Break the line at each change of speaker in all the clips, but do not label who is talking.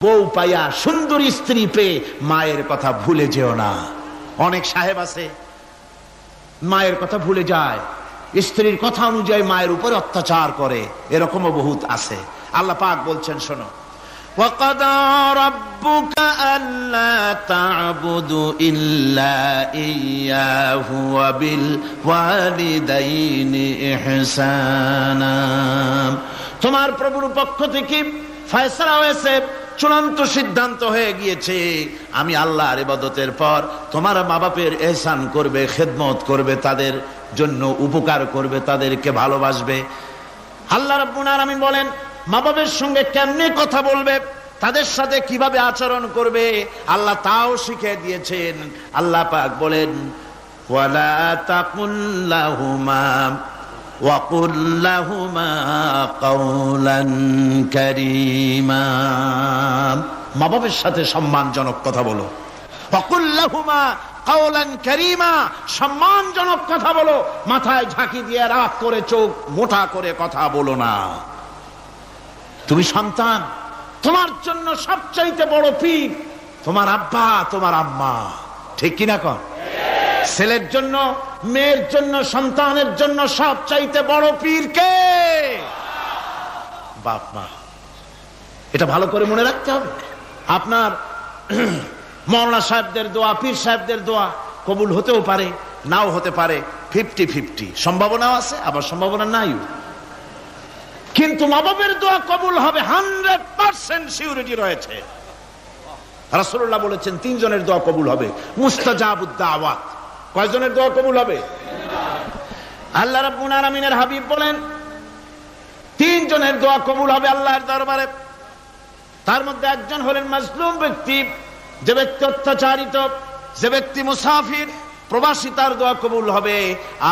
বউ পাইয়া সুন্দর স্ত্রী পেয়ে মায়ের কথা ভুলে যেও না। অনেক সাহেব আছে মায়ের কথা ভুলে যায়, স্ত্রীর কথা অনুযায়ী মায়ের উপর অত্যাচার করে, এরকমও বহুত আছে। আল্লাহ পাক বলছেন শোনো, وَقَضَى رَبُّكَ أَلَّا تَعْبُدُوا إِلَّا إِيَّاهُ وَبِالْوَالِدَيْنِ إِحْسَانًا। তোমার প্রভুর পক্ষ থেকে ফয়সালা হয়েছে, চূড়ান্ত সিদ্ধান্ত হয়ে গিয়েছে, আমি আল্লাহর ইবাদতের পর তোমার মা বাপের ইহসান করবে, খেদমত করবে, তাদের জন্য উপকার করবে, তাদেরকে ভালোবাসবে। আল্লাহ রাব্বুল আলামিন বলেন মা বাবার সঙ্গে কেমনে কথা বলবে, তাদের সাথে কিভাবে আচরণ করবে, আল্লাহ তাও শিখিয়ে দিয়েছেন। আল্লাহ পাক বলেন ওয়ালা তাকুল লাহুমা ওয়াকুল লাহুমা কাওলান কারীমা। মা বাবার সাথে সম্মানজনক কথা বলো। ওয়াকুল লাহুমা কাওলান কারীমা, সম্মানজনক কথা বলো। মাথায় ঝাঁকি দিয়ে রাগ করে চোখ মোটা করে কথা বলো না। তুমি সন্তান, তোমার জন্য সবচাইতে বড় পীর তোমার আব্বা, তোমার আম্মা, ঠিক কিনা কন? ছেলের জন্য, মেয়ের জন্য, সন্তানের জন্য সবচাইতে বড় পীর কে? বাপ মা। এটা ভালো করে মনে রাখতে হবে। আপনার মাওলানা সাহেবদের দোয়া, পীর সাহেবদের দোয়া কবুল হতেও পারে, নাও হতে পারে, 50-50 সম্ভাবনাও আছে, আবার সম্ভাবনা নাই। কিন্তু মা বাবার দোয়া কবুল হবে 100% সিউরিটি রয়েছে। রাসূলুল্লাহ বলেছেন 3 জনের দোয়া কবুল হবে, মুস্তাজাবুদ দাওয়াত। কয়জনের দোয়া কবুল হবে? আল্লাহ রাব্বুল আলামিনের হাবিব বলেন 3 জনের দোয়া কবুল হবে আল্লাহর দরবারে। তার মধ্যে একজন হলেন মাজলুম ব্যক্তি, যে ব্যক্তি অত্যাচারিত, যে ব্যক্তি মুসাফির, প্রবাসী, তার দোয়া কবুল হবে।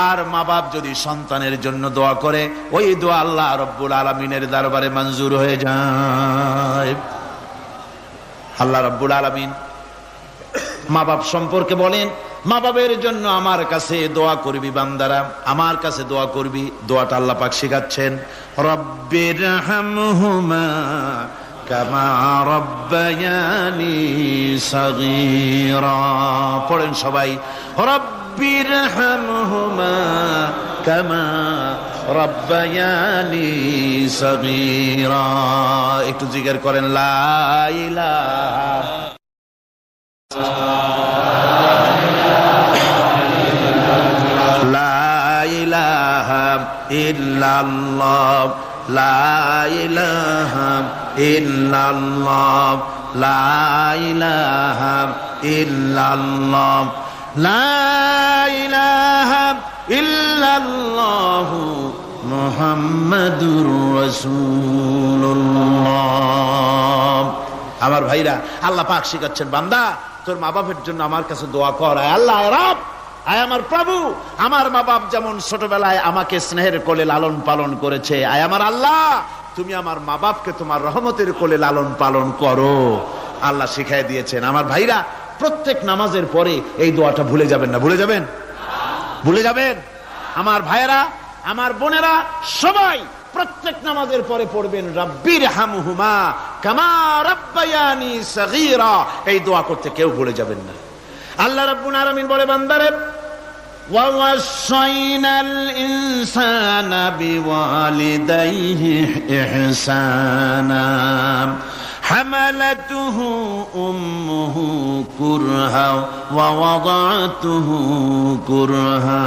আর মা বাপ যদি সন্তানের জন্য দোয়া করে, ওই দোয়া আল্লাহ রাব্বুল আলামিনের দরবারে মঞ্জুর হয়ে যায়। আল্লাহ রাব্বুল আলামিন মা বাপ সম্পর্কে বলেন, মা বাবের জন্য আমার কাছে দোয়া করবি বান্দারা, আমার কাছে দোয়া করবি। দোয়াটা আল্লাহ পাক শিখাচ্ছেন, রব্বিরহামহুমা কামা রব্বায়ানি সগীরা। পড়েন সবাই, রব্বিরহামহুমা কামা রব্বায়ানি সগীরা। একটু জিকির করেন, লা ইলাহা ইল্লাল্লাহ, লা ইলাহা ইল্লাল্লাহ, লা ইলাহা ইল্লাল্লাহ, লা ইলাহা ইল্লাল্লাহু মুহাম্মাদুর রাসূলুল্লাহ। আমার ভাইরা, আল্লাহ পাক শিখাচ্ছেন, বান্দা তোর মা বাপের জন্য আমার কাছে দোয়া কর। আল্লাহ রব, আয় আমার প্রভু, আমার মা বাপ যেমন ছোটবেলায় আমাকে স্নেহের কোলে লালন পালন করেছে, আয় আমার আল্লাহ তুমি আমার মা বাপকে তোমার রহমতের কোলে লালন পালন করো। আল্লাহ শিখাই দিয়েছেন। আমার ভাইরা, প্রত্যেক নামাজের পরে এই দোয়াটা ভুলে যাবেন না। ভুলে যাবেন? ভুলে যাবেন? আমার ভাইরা, আমার বোনেরা, সবাই প্রত্যেক নামাজের পরে পড়বেন, রব্বিরহামহুমা কামা রব্বায়ানি সগীরা। এই দোয়া করতে কেউ ভুলে যাবেন না। আল্লাহ রাব্বুল আলামিন বলে, বান্দারে ওয়াসাইনাল ইনসানা বিওয়ালিদাইহি ইহসানা হামালাতুহু উম্মুহু কুরহা ওয়া ওয়াদাতুহু কুরহা।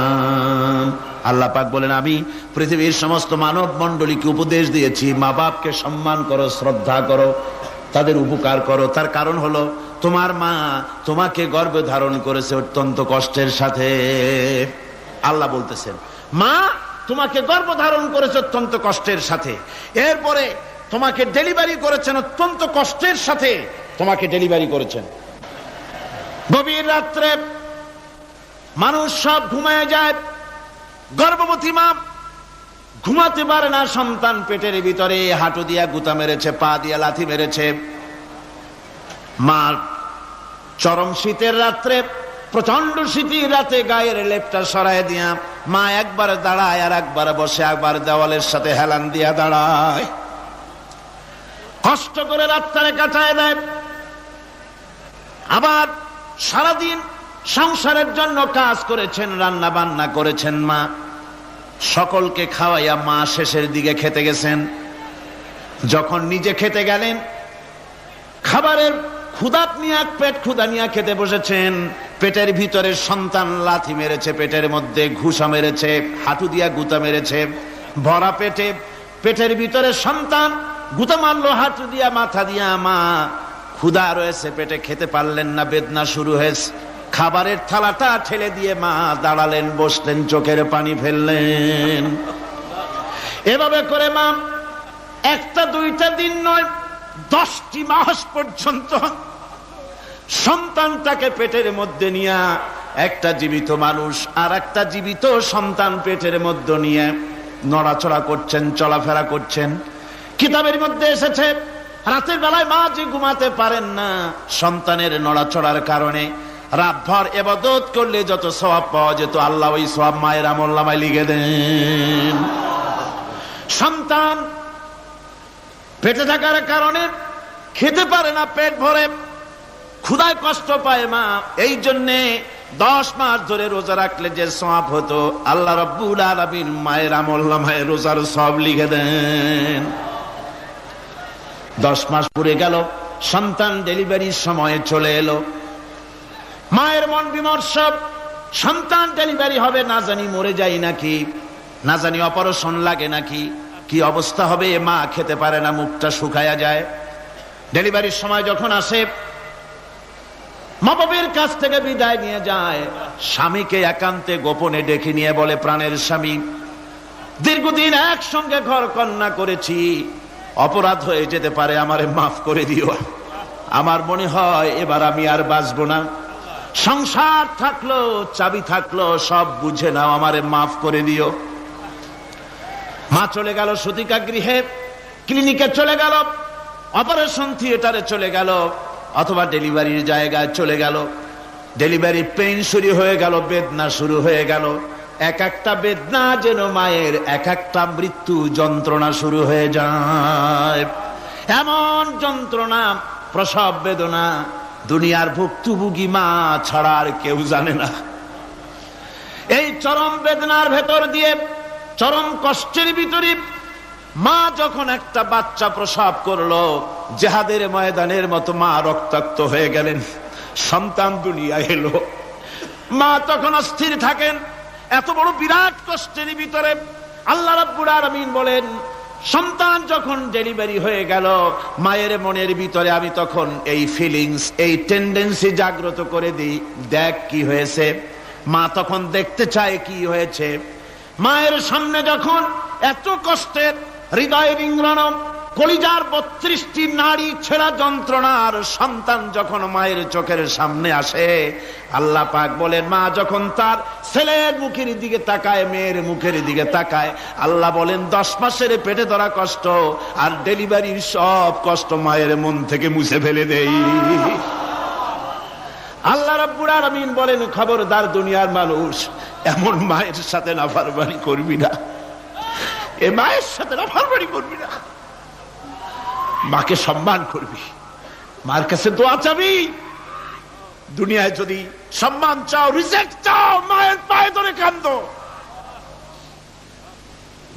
আল্লাহ পাক বলেন, আমি পৃথিবীর সমস্ত মানব মণ্ডলীকে উপদেশ দিয়েছি, মা বাপকে সম্মান করো, শ্রদ্ধা করো, তাদের উপকার করো। তার কারণ হলো তোমার মা তোমাকে গর্ভে ধারণ করেছে অত্যন্ত কষ্টের সাথে। আল্লাহ বলতেছেন, মা তোমাকে গর্ভ ধারণ করেছে অত্যন্ত কষ্টের সাথে, এরপরে তোমাকে ডেলিভারি করেছেন অত্যন্ত কষ্টের সাথে, তোমাকে ডেলিভারি করেছেন। গভীর রাত্রে মানুষ সব ঘুমায় যায়, গর্ভবতী মা ঘুমাতে পারে না, সন্তান পেটের ভিতরে, হাঁটু দিয়া গুতা মেরেছে, পা দিয়া লাথি মেরেছে। মা চরম শীতের রাত্রে, প্রচন্ড শীতের রাতে গায়ের লেপটা সরায় দিয়া মা একবার দাঁড়ায়, আর একবার বসে, একবার দেওয়ালের সাথে হেলান দিয়া দাঁড়ায়। কষ্ট করে রাতটারে কাটায় দেয়। আবার সারাদিন সংসারের জন্য কাজ করেছেন, রান্না বান্না করেছেন মা, সকলকে খাওয়াইয়া মা শেষের দিকে খেতে গেছেন। যখন নিজে খেতে গেলেন, খাবারের ক্ষুধা নিয়ে পেট ক্ষুধা নিয়ে খেতে বসেছেন, পেটের ভিতরে সন্তান লাথি মেরেছে, পেটের মধ্যে ঘুষা মেরেছে, হাঁটু দিয়া গুতা মেরেছে, ভরা পেটে পেটের ভিতরে সন্তান গুতা মারলো হাঁটু দিয়া মাথা দিয়া। মা ক্ষুধা রয়েছে পেটে, খেতে পারলেন না, বেদনা শুরু হয়েছে। খাবারের থালাটা ঠেলে দিয়ে মা দাঁড়ালেন, বসলেন, চোখের পানি ফেললেন। এভাবে করে মা একটা দুইটা দিন নয়, 10টি মাস পর্যন্ত সন্তানটাকে পেটের মধ্যে নিয়ে, একটা জীবিত মানুষ আর একটা জীবিত সন্তান পেটের মধ্যে নিয়ে নড়াচড়া করছেন, চলাফেরা করছেন। কিতাবের মধ্যে এসেছে রাতের বেলায় মা যে ঘুমাতে পারেন না সন্তানের নড়াচড়ার কারণে, রাতভর ইবাদত করলে যত সওয়াব পাওয়া যেত আল্লাহ ওই সওয়াব মায়ের আমলনামায় লিখে দেন। সন্তান পেটে থাকার কারণে খেতে পারে না, পেট ভরে ক্ষুধায় কষ্ট পায় মা। এই জন্যে 10 মাস ধরে রোজা রাখলে যে সওয়াব হতো আল্লাহ রাব্বুল আলামিন মায়ের আমলনামায় রোজার সওয়াব লিখে দেন। 10 মাস পুরে গেল, সন্তান ডেলিভারির সময় চলে এলো। মায়ের মন বিমর্ষ, সন্তান ডেলিভারি হবে, না জানি মরে যাই নাকি, না জানি অপারেশন লাগে নাকি, কি অবস্থা হবে। মা খেতে পারে না, মুখটা শুকায়া যায়। ডেলিভারির সময় যখন আসে, মা বাবার কাছ থেকে বিদায় নিয়ে যায়, স্বামীকে একান্তে গোপনে ডেকে নিয়ে বলে, প্রাণের স্বামী, দীর্ঘদিন একসঙ্গে ঘর কন্যা করেছি, অপরাধ হয়ে যেতে পারে, আমারে মাফ করে দিও। আমার মনে হয় এবার আমি আর বাঁচবো না। সংসার থাকলো, চাবি থাকলো, সব বুঝে নাও, আমারে মাফ করে দিও। মা চলে গেল সতিকা গৃহে, ক্লিনিকে চলে গেল, অপারেশন থিয়েটারে চলে গেল, অথবা ডেলিভারির জায়গায় চলে গেল। ডেলিভারি পেইন শুরু হয়ে গেল, বেদনা শুরু হয়ে গেল। এক একটা বেদনা যেন মায়ের এক একটা মৃত্যু যন্ত্রণা শুরু হয়ে যায়। এমন যন্ত্রণা, প্রসব বেদনা দুনিয়ার ভুক্তভোগী মা ছাড়া আর কেউ জানে না। এই চরম বেদনার ভেতর দিয়ে, চরম কষ্টের ভিতরে মা যখন একটা বাচ্চা প্রসব করলো, জিহাদের ময়দানের মতো মা রক্তাক্ত হয়ে গেলেন, সন্তান দুনিয়ায় এলো। মা তখন অস্থির থাকেন। এত বড় বিরাট কষ্টের ভিতরে আল্লাহ রাব্বুল আলামিন বলেন, সন্তান যখন ডেলিভারি হয়ে গেল, মায়ের মনের ভিতরে আমি তখন এই ফিলিংস, এই টেন্ডেন্সি জাগ্রত করে দিই, দেখ কি হয়েছে। মা তখন দেখতে চায় কি হয়েছে। মায়ের সামনে যখন এত কষ্টের, হৃদয় বিংড়ানো, কলিজার 32টি নাড়ি ছেঁড়া যন্ত্রণার সন্তান যখন মায়ের চোখের সামনে আসে, আল্লাহ পাক বলেন, মা যখন তার ছেলের মুখের দিকে তাকায়, মেয়ের মুখের দিকে তাকায়, আল্লাহ বলেন 10 মাসের পেটে ধরা কষ্ট আর ডেলিভারির সব কষ্ট মায়ের মন থেকে মুছে ফেলে দেই। আল্লাহ রাব্বুল আলামিন বলেন, খবরদার দুনিয়ার মানুষ, এমন মায়ের সাথে নাফরমানি করবি না, এ মায়ের সাথে নাফরমানি করবি না, মাকে সম্মান করবি, মার কাছে দোয়া চাবি। দুনিয়ায় যদি সম্মান চাও, রিজেক্ট চাও, মায়ের পায়ে ধরে কাঁদো।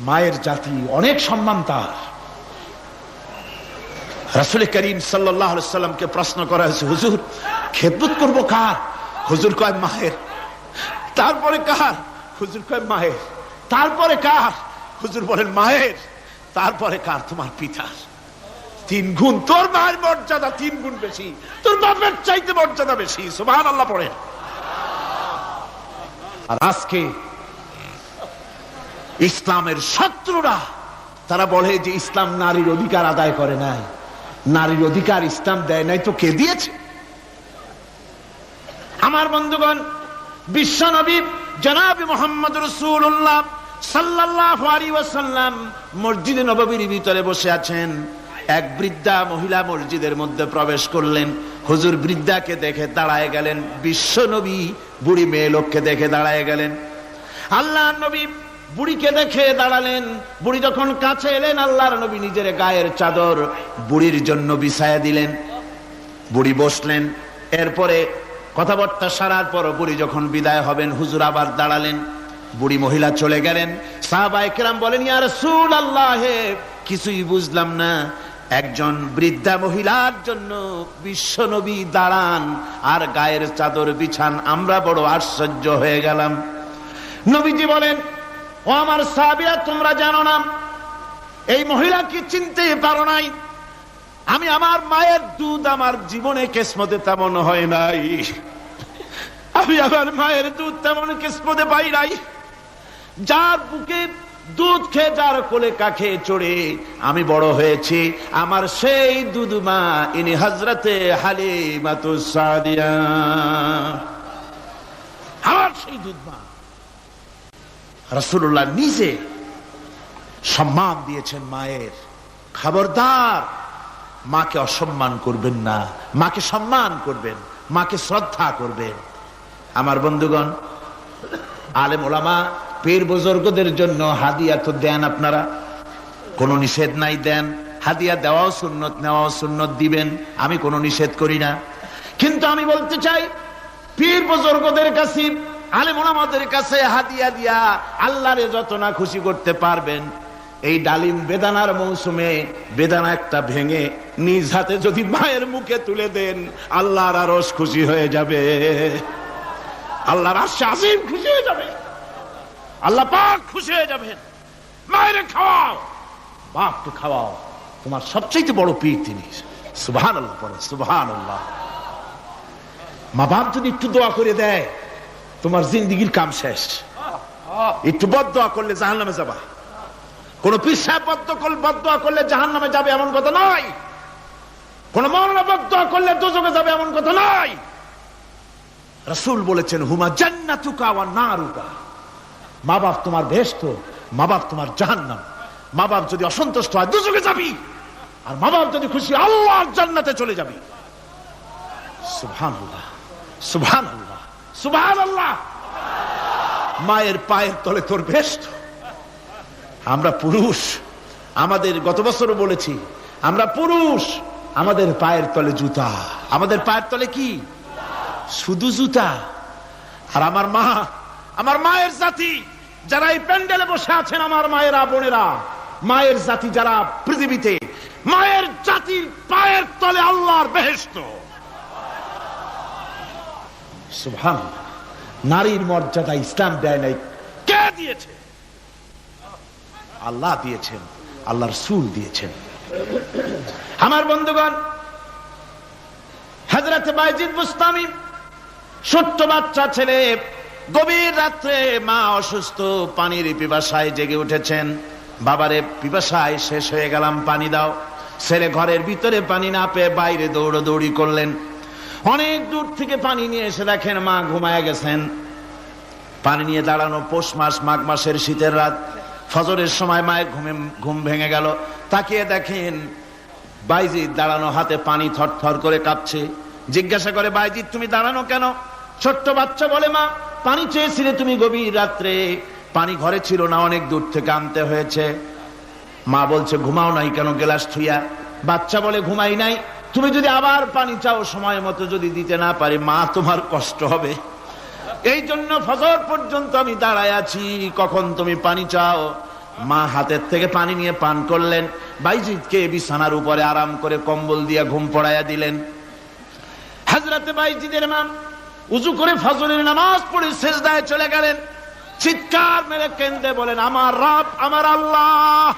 মায়ের জাতি অনেক সম্মান তার। রাসূল করিম সাল্লাল্লাহু আলাইহি ওয়াসাল্লামকে প্রশ্ন করা হয়েছে, হুজুর খেদমত করবো কার? হুজুর কয় মায়ের। তারপরে কার? হুজুর কয় মায়ের। তারপরে কার? হুজুর বলেন মায়ের। তারপরে কার? তোমার পিতার। 3 গুণ। তোর মায়ের মর্যাদা 3 গুণ বেশি, তোর বাপের চাইতে মর্যাদা বেশি। সুবহানাল্লাহ পড়ে। আর আজকে ইসলামের শত্রুরা তারা বলে যে ইসলাম নারীর অধিকার আদায় করে নাই। নারীর অধিকার ইসলাম দেয় নাই তো কে দিয়েছে? আমার বন্ধুগণ, বিশ্বনবী জনাব মুহাম্মদ রাসূলুল্লাহ সাল্লাল্লাহু আলাইহি ওয়াসাল্লাম মসজিদে নববীর ভিতরে বসে আছেন। এক বৃদ্ধা মহিলা মসজিদের মধ্যে প্রবেশ করলেন। হুজুর বৃদ্ধাকে দেখে দাঁড়ায় গেলেন। বিশ্বনবী বুড়ি মেয়ে লোককে দেখে দাঁড়ায় গেলেন। আল্লাহর নবী বুড়িকে দেখে দাঁড়ালেন। বুড়ি যখন কাছে এলেন, আল্লাহর নবী নিজের গায়ের চাদর বুড়ির জন্য বিছায়া দিলেন। বুড়ি বসলেন। এরপরে কথাবার্তা সারার পর বুড়ি যখন বিদায় হবেন, হুজুর আবার দাঁড়ালেন। বুড়ি মহিলা চলে গেলেন। সাহাবায়ে কেরাম বলেন, ইয়া রাসূলুল্লাহ, কিছুই বুঝলাম না, একজন বৃদ্ধা মহিলার জন্য বিশ্ব নবী দাঁড়ান আর গায়ের চাদর বিছান, আমরা বড় আশ্চর্য হয়ে গেলাম। নবীজি বলেন, ও আমার সাহাবীরা, তোমরা জানো না এই মহিলা কি চিনতে পারো নাই? আমি আমার মায়ের দুধ আমার জীবনে কিসমতে তেমন হয় নাই, আমি আমার মায়ের দুধ তেমন কিসমতে পাই নাই। যার বুকে দুধ খেয়ে, যার কোলে কাখে চড়ে আমি বড় হয়েছি, আমার সেই দুধ মা ইনি হযরতে হালিমাতুস সাদিয়া, আমার সেই দুধ মা। রাসূলুল্লাহ নিজে সম্মান দিয়েছেন মায়ের। খবরদার, মাকে অসম্মান করবেন না, মাকে সম্মান করবেন, মাকে শ্রদ্ধা করবেন। আমার বন্ধুগণ, আলেম ওলামা পীর বুজুর্গদের জন্য হাদিয়া তো দেন, আপনারা কোনো নিষেধ নাই, দেন। হাদিয়া দেওয়াও সুন্নত, নেওয়াও সুন্নত, দিবেন, আমি কোনো নিষেধ করি না। কিন্তু আমি বলতে চাই, পীর বুজুর্গদের কাছে, আলেম ওলামাদের কাছে হাদিয়া দিয়া আল্লাহরে যত না খুশি করতে পারবেন, এই ডালিম বেদানার মৌসুমে বেদানা একটা ভেঙে নিজ হাতে যদি মায়ের মুখে তুলে দেন, আল্লাহর আরশ খুশি হয়ে যাবে, আল্লাহর আরশ আজিম খুশি হয়ে যাবে, আল্লাহ পাক খুশি হয়ে যাবেন। মায়ের খাওয়াও, বাপকে খাওয়াও, তোমার সবচেয়ে বড় পীর তিনি। সুবহানাল্লাহ, পড়ো সুবহানাল্লাহ। মা বাপ যদি একটু দোয়া করে দেয়, তোমার জিন্দেগির কাম শেষ। একটু বদদোয়া করলে জাহান্নামে যাবা। কোন পীর সাহেব বদদোয়া করলে জাহান্নামে যাবে এমন কথা নয়, কোন মাওলানা বদদোয়া করলে দোজখে যাবে এমন কথা নয়। রাসূল বলেছেন, হুমা জান্নাতুকা ওয়া নারুকা, মা বাপ তোমার বেহেশত, মা বাপ তোমার জাহান্নাম। মা বাপ যদি অসন্তুষ্ট হয় দোজখে যাবি, আর মা বাপ যদি খুশি আল্লাহর জান্নাতে চলে যাবি। সুবহানাল্লাহ, সুবহানাল্লাহ, সুবহানাল্লাহ। মায়ের পায়ের তলে তোর বেহেশত। আমরা পুরুষ, আমাদের গত বছরও বলেছি, আমরা পুরুষ, আমাদের পায়ের তলে জুতা। আমাদের পায়ের তলে কি? শুধু জুতা। আর আমার মা, আমার মায়ের জাতি যারা এই প্যান্ডেলে বসে আছেন, আমার মায়েরা, বোনেরা, মায়ের জাতি যারা পৃথিবীতে, মায়ের জাতির পায়ের তলে আল্লাহর বেহেশত। সুবহানাল্লাহ। নারীর মর্যাদা ইসলাম দেয় নাই, কে দিয়েছে? আল্লাহ দিয়েছেন, আল্লাহর রাসূল দিয়েছেন। আমার বন্ধুগণ, হযরত বাইজিদ বুস্তামি, ছোট্ট বাচ্চা ছেলে, গভীর রাত্রে মা অসুস্থ, পানির পিপাসায় জেগে উঠেছেন। বাবারে, পিপাসায় শেষ হয়ে গেলাম, পানি দাও। ছেলে ঘরের ভিতরে পানি না পেয়ে বাইরে দৌড়াদৌড়ি করলেন। অনেক দূর থেকে পানি নিয়ে এসে দেখেন মা ঘুমায় গেছেন। পানি নিয়ে দাঁড়ানো, পৌষ মাস, মাঘ মাসের শীতের রাত, ফজরের সময় মায়ের ঘুম ভেঙে গেল। তাকিয়ে দেখেন বাইজিদ দাঁড়ানো, হাতে পানি থরথর করে কাঁপছে। জিজ্ঞাসা করে, বাইজিদ তুমি দাঁড়ানো কেন? ছোট্ট বাচ্চা বলে, মা পানি চেয়েছিলে তুমি গভীর রাত্রে, পানি ঘরে ছিল না, অনেক দূর থেকে আনতে হয়েছে। মা বলছে, ঘুমাও নাই কেন গ্লাস থুইয়া? বাচ্চা বলে, ঘুমাই নাই, তুমি যদি আবার পানি চাও সময় মতো যদি দিতে না পারি, মা তোমার কষ্ট হবে, এই জন্য ফজর পর্যন্ত আমি দাঁড়ায় আছি, কখন তুমি পানি চাও। মা হাতের থেকে পানি নিয়ে পান করলেন। বাইজিদকে বিছানার উপরে আরাম করে কম্বল দিয়ে ঘুম পড়াইয়া দিলেন। হযরত বাইজিদের মা উযু করে ফজরের নামাজ পড়ে সিজদায় চলে গেলেন। চিৎকার মেরে কেঁদে বলেন, আমার রব, আমার আল্লাহ,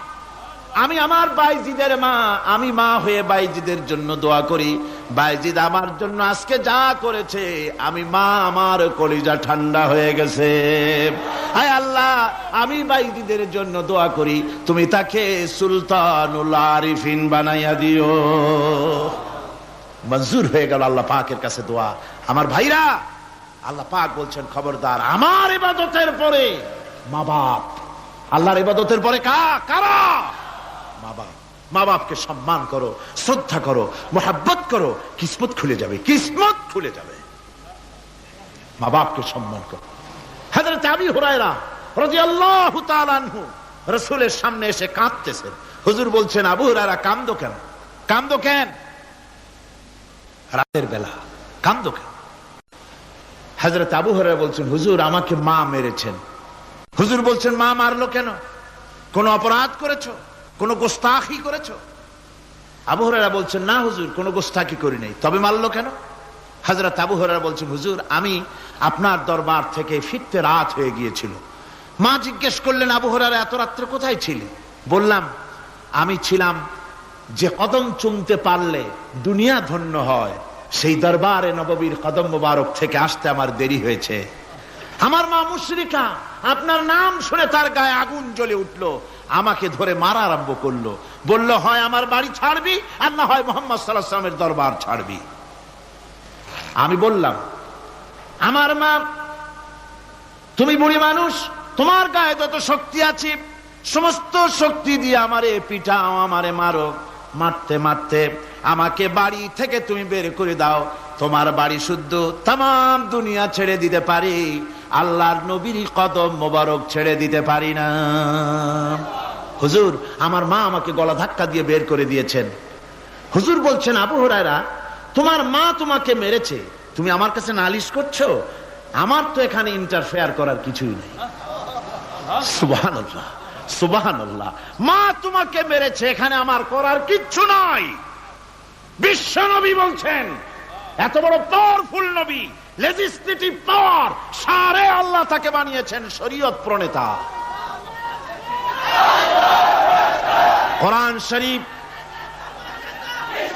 আমি আমার বাইজিদের মা, আমি মা হয়ে বাইজিদের জন্য দোয়া করি। বাইজিদ আমার জন্য আজকে যা করেছে, আমি মা, আমার কলিজা ঠান্ডা হয়ে গেছে। আয় আল্লাহ, আমি বাইজিদের জন্য দোয়া করি, তুমি তাকে সুলতানুল আরিফিন বানাইয়া দিও। মঞ্জুর হয়ে গেল আল্লাহ পাকের কাছে দোয়া। আমার ভাইরা, আল্লাহ পাক বলছেন, খবরদার, আমার ইবাদতের পরে মা বাপ, আল্লাহর ইবাদতের পরে কারা? মা বাপ। মা বাপকে সম্মান করো, শ্রদ্ধা করো, মোহাব্বত করো, কিসমত খুলে যাবে, কিসমত খুলে যাবে। মা বাপকে সম্মান করো। হযরত আবু হুরায়রা রাদিয়াল্লাহু তাআলা আনহু রাসূলের সামনে এসে কাঁদতেছেন। হুজুর বলছেন, আবু হুরায়রা কাঁদো কেন? কাঁদো কেন? রাতের বেলা কাঁদো কেন? হযরত আবু হুরায়রা বলছেন, হুজুর আমাকে মা মেরেছেন। হুজুর বলছেন, মা মারলো কেন? কোন অপরাধ করেছো? কোন গোস্তাখি করেছো? আবু হুরায়রা বলছেন, না হুজুর, কোন গোস্তাখি করি নাই। তবে মারলো কেন? হযরত আবু হুরায়রা বলছেন, হুজুর আমি আপনার দরবার থেকে ফিরতে রাত হয়ে গিয়েছিল। মা জিজ্ঞেস করলেন, আবু হুরায়রা এত রাত্রে কোথায় ছিলে? বললাম, আমি ছিলাম যে কদম চুমতে পারলে দুনিয়া ধন্য হয়, সেই দরবারে নববীর কদম মোবারক থেকে আসতে আমার দেরি হয়েছে। আমার মা মুশরিকা, আপনার নাম শুনে তার গায়ে আগুন জ্বলে উঠলো, আমাকে ধরে মারা আরম্ভ করলো। বলল, হয় আমার বাড়ি ছাড়বি আর না হয় মুহাম্মদ সাল্লাল্লাহু আলাইহি ওয়াসাল্লামের দরবার ছাড়বি। আমি বললাম, আমার মা, তুমি বুড়ি মানুষ, তোমার গায়ে যত শক্তি আছে সমস্ত শক্তি দিয়ে আমারে পিটাও, আমারে মারো। মারতে মারতে আমাকে বাড়ি থেকে তুমি বের করে দাও। তোমার বাড়ি শুদ্ধ, তাম দুনিয়া ছেড়ে দিতে পারি, আল্লাহর নবীর কদম মোবারক ছেড়ে দিতে পারি না। হুজুর, আমার মা আমাকে গলা ধাক্কা দিয়ে বের করে দিয়েছেন। হুজুর বলছেন, আবু হুরায়রা তোমার মা তোমাকে মেরেছে, তুমি আমার কাছে নালিশ করছো? আমার তো এখানে ইন্টারফেয়ার করার কিছুই নেই। সুবহানাল্লাহ, সুবহানাল্লাহ। মা তোমাকে মেরেছে, এখানে আমার করার কিচ্ছু নাই। বিশ্ব নবী বলছেন, এত বড় পাওয়ারফুল নবী, লেজিসলেটিভ পাওয়ার, সারে আল্লাহ তাকে বানিয়েছেন শরীয়ত প্রণেতা। কোরআন শরীফ,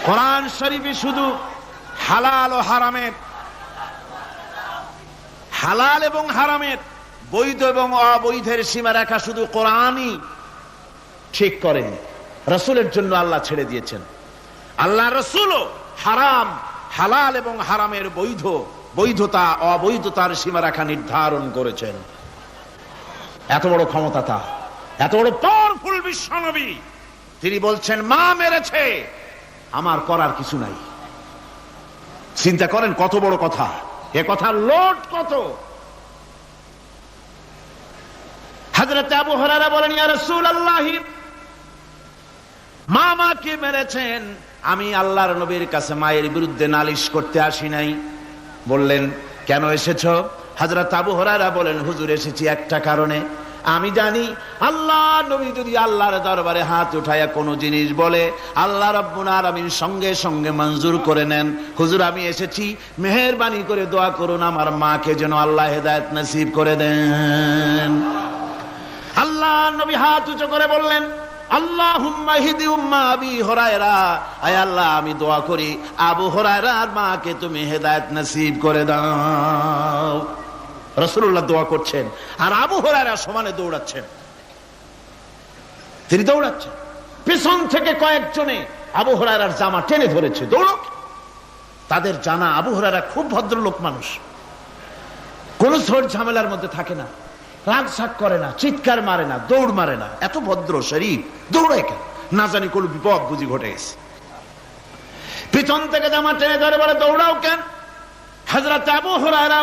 কোরআন শরীফে শুধু হালাল ও হারামের, হালাল এবং হারামের, বৈধ এবং অবৈধের সীমারেখা শুধু কোরআনই ঠিক করেন, রাসূলের জন্য আল্লাহ ছেড়ে দিয়েছেন। আল্লাহ রাসূলও হারাম, হালাল এবং হারামের বৈধ, বৈধতা অবৈধতার সীমারেখা নির্ধারণ করেছেন। এত বড় ক্ষমতা তার, এত বড় পাওয়ারফুল বিশ্বনবী, তিনি বলছেন মা মেরেছে, আমার করার কিছু নাই। চিন্তা করেন কত বড় কথা, এ কথার লোড কত। হযরত আবু হুরায়রা বলেন, ইয়া রাসূলুল্লাহ, মা মাকে মেরেছেন, আমি আল্লাহর নবীর কাছে মায়ের বিরুদ্ধে নালিশ করতে আসি নাই। বললেন, কেন এসেছো? হযরত আবু হুরায়রা বলেন, হুজুর এসেছি একটা কারণে, আমি জানি আল্লাহ নবী যদি আল্লাহর দরবারে হাত উঠায়া কোনো জিনিস বলে, আল্লাহ রাব্বুল আলামিন সঙ্গে সঙ্গে মঞ্জুর করে নেন। হুজুর আমি এসেছি, মেহেরবানি করে দোয়া করুন আমার মাকে যেন আল্লাহ হেদায়েত নসিব করে দেন। আল্লাহ নবী হাত উঁচু করে বললেন, আল্লাহুম্মা হিদি উম্মা আবি হুরায়রা, আয় আল্লাহ আমি দোয়া করি আবু হুরায়রার মাকে তুমি হেদায়েত নসিব করে দাও। রাসূলুল্লাহ দোয়া করছেন আর আবু হুরায়রা সমানে দৌড়াচ্ছেন। তিনি দৌড়াচ্ছেন, পিছন থেকে কয়েকজনে আবু হুরায়রার জামা টেনে ধরেছে, দৌড়ো। তাদের জানা আবু হুরায়রা খুব ভদ্রলোক মানুষ, কোন ঝড় ঝামেলার মধ্যে থাকে না, রাগ শাক করে না, চিৎকার মারে না, দৌড় মারে না, এত ভদ্র শরীর, দৌড়ায় কেন? না জানি কোন বিপদ বুঝি ঘটে গেছে। পিছন থেকে জামা টেনে ধরে বলে, দৌড়াও কেন? হযরত আবু হুরায়রা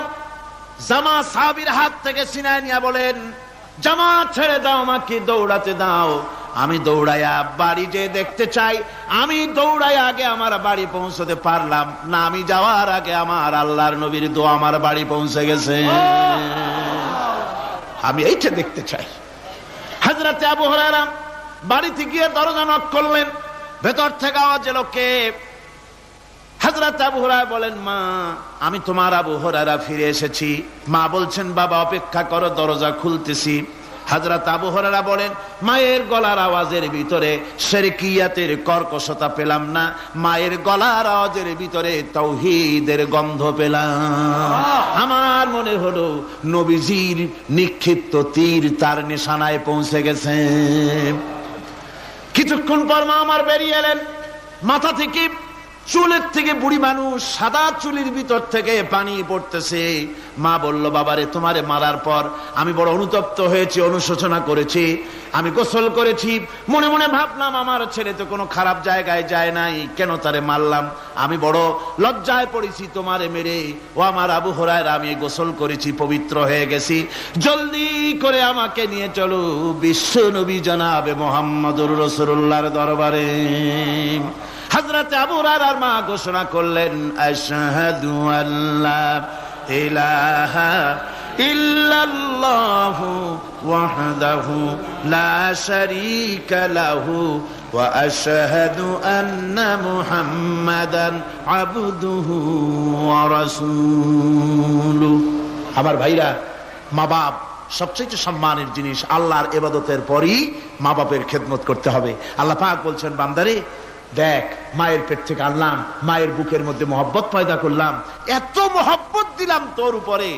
জামা সাহাবীর হাত থেকে ছিনায় নিয়ে বলেন, জামা ছেড়ে দাও, আমাকে দৌড়াতে দাও। আমি দৌড়াইয়া বাড়ি যে দেখতে চাই, আমি দৌড়াইয়া আগে আমার বাড়ি পৌঁছতে পারলাম না, আমি যাওয়ার আগে আমার আল্লাহর নবীর দোয়া আমার বাড়ি পৌঁছে গেছে, আমি এইটা দেখতে চাই। হযরত আবু হুরায়রা বাড়িতে গিয়ে দরজা নক করলেন, ভেতর থেকে আওয়াজ এলো, কে? হযরত আবু হুরায়রা বলেন, মা আমি তোমার আবু হুরায়রা ফিরে এসেছি। মা বলছেন, বাবা অপেক্ষা করো, দরজা খুলতেছি। হযরত আবু হুরায়রা বলেন, মায়ের গলার আওয়াজের ভিতরে শিরকিয়াতের কর্কশতা পেলাম না, মায়ের গলার আওয়াজের ভিতরে তাওহীদের গন্ধ পেলাম। আমার মনে হলো নবীজির নিক্ষিপ্ত তীর তার নিশানায় পৌঁছে গেছে। কিছুক্ষণ পর মা আমার বেরিয়ে এলেন, মাথা থেকে চুলের থেকে বুড়ি মানুষ, সাদা চুলের ভিতর থেকে পানি পড়তেছে। মা বলল, বাবারে তোমারে মারার পর আমি বড় অনুতপ্ত হয়েছি, অনুশোচনা করেছি, আমি গোসল করেছি, মনে মনে ভাবলাম আমার ছেলে তো কোনো খারাপ জায়গায় যায় নাই, কেন তারে মারলাম, আমি বড় লজ্জায় পড়েছি তোমারে মেরে। ও আমার আবু হুরায়রা, আমি গোসল করেছি, পবিত্র হয়ে গেছি, জলদি করে আমাকে নিয়ে চলো বিশ্ব নবী জনাবে মুহাম্মদুর রাসূলুল্লাহর দরবারে। হযরত আবু হুরায়রার মা ঘোষণা করলেন, আশহাদু আল্লা ইলাহা ইল্লাল্লাহু ওয়াহদাহু লা শারীকা লাহু ওয়া আশহাদু আন্না মুহাম্মাদান আবদুহু ওয়া রাসূলুহু। আমার ভাইরা, মা বাপ সবচেয়ে সম্মানের জিনিস। আল্লাহর ইবাদতের পরই মা বাপের খেদমত করতে হবে। আল্লাহ পাক বলছেন, বান্দারে দেখ, মায়ের পেট থেকে আনলাম, মায়ের বুকের মধ্যে মহব্বত পয়দা করলাম, এত মহব্বত দিলাম তোর উপরে,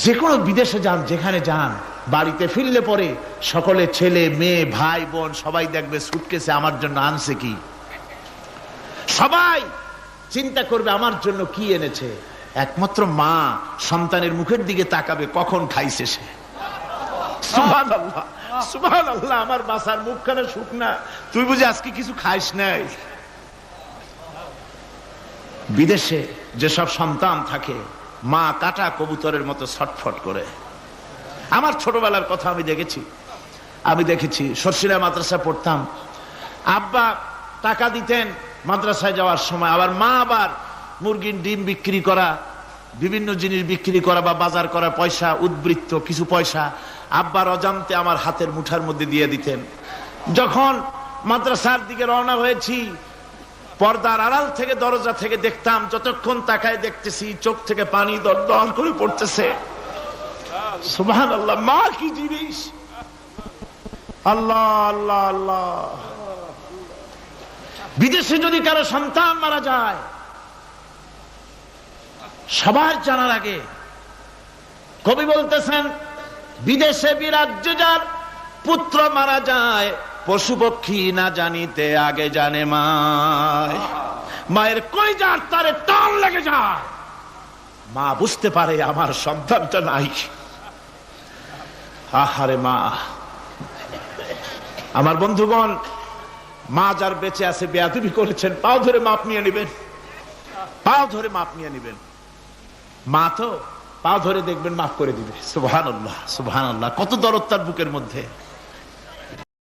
যে কোনো বিদেশে যান, যেখানে যান, বাড়িতে ফিরলে পরে সকলে ছেলে মেয়ে ভাই বোন সবাই দেখবে সুটকেসে আমার জন্য আনছে কি, সবাই চিন্তা করবে আমার জন্য কি এনেছে। একমাত্র মা সন্তানের মুখের দিকে তাকাবে কখন খাইছে সে। সুবহানাল্লাহ, সুবহানাল্লাহ, আমার বাসার মুখখানে শুকনা, তুই বুঝি আজকে কিছু খাইস নাই। বিদেশে যেসব সন্তান থাকে, মা কাটা কবুতরের মতো ছটফট করে। আমার ছোটবেলার কথা আমি দেখেছি সরসিলা মাদ্রাসা পড়তাম, আব্বা টাকা দিতেন মাদ্রাসায় যাওয়ার সময়, আবার মা আবার মুরগির ডিম বিক্রি করা, বিভিন্ন জিনিস বিক্রি করা বা বাজার করা পয়সা, উদ্বৃত্ত কিছু পয়সা আব্বার অজান্তে আমার হাতের মুঠার মধ্যে দিয়ে দিতেন। যখন মাদ্রাসার দিকে রওনা হয়েছি, পর্দার আড়াল থেকে দরজা থেকে দেখতাম, যতক্ষণ তাকায় দেখতেছি চোখ থেকে পানি দরদর করে পড়তেছে। সুবহানাল্লাহ, মা কি জিনিস! আল্লাহ আল্লাহ আল্লাহ। বিদেশে যদি কারো সন্তান মারা যায়, সবার জানার আগে কবি বলতেছেন, বিদেশে বিরাজ্য যার পুত্র মারা যায়, পশু পক্ষী না জানিতে আগে জানে মায়। মায়ের কলিজার তারে টান লেগে যায়, মা বুঝতে পারে আমার সন্তানটা নাই। আহারে মা! আমার বন্ধুগণ, মা যার বেঁচে আছে বেয়াদবি করেছেন, পাও ধরে মাপ নিয়ে নেবেন, পাও ধরে মাপ নিয়ে নেবেন। মা তো পাও ধরে দেখবেন মাফ করে দিবে। সুবহানাল্লাহ, সুবহানাল্লাহ, কত দরদ তার বুকের মধ্যে।